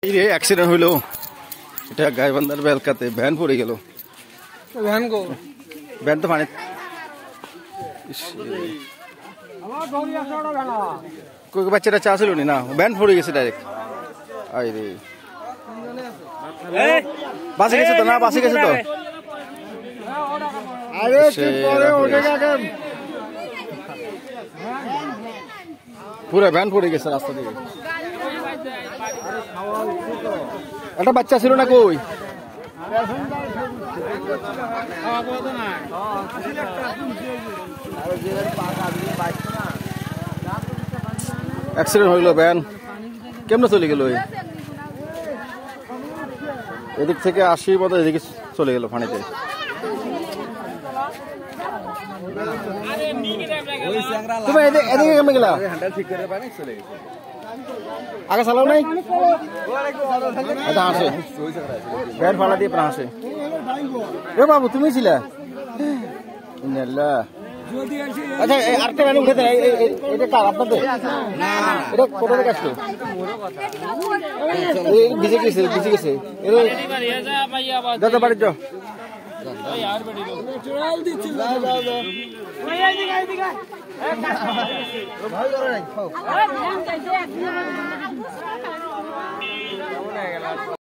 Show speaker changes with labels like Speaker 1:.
Speaker 1: এই রে অ্যাক্সিডেন্ট হইলো। এটা গাইবান্ধার বেলকাতে ভ্যান পড়ে গেল। ভ্যান তো পানি বাচ্চাটা চা ছিল না, ভ্যান পড়ে গেছে ডাইরেক্ট। আই রে বাসে গেছে তো, না বাসে গেছে তো, পুরো ভ্যান পড়ে গেছে রাস্তা দিয়ে। একটা বাচ্চা ছিল না কই? অ্যাক্সিডেন্ট হইলো, ভ্যান কেমনে চলে গেল? এদিক থেকে 80 মতো এদিকে চলে গেল পানিতে। তুমি এদিকে কেমনে গেলা? আগে চালাও নাই? হাসে ভ্যান ফালা দিয়ে প্রাণ আসে। এ বাবু তুমি ছিলা? আচ্ছা আরেকটা ভ্যান উঠে দেন। এটা কার আপনাদের? এটা কোথা থেকে আসলো? ভিজে গেছে, ভিজে গেছে। দাদা বাড়ির যাও।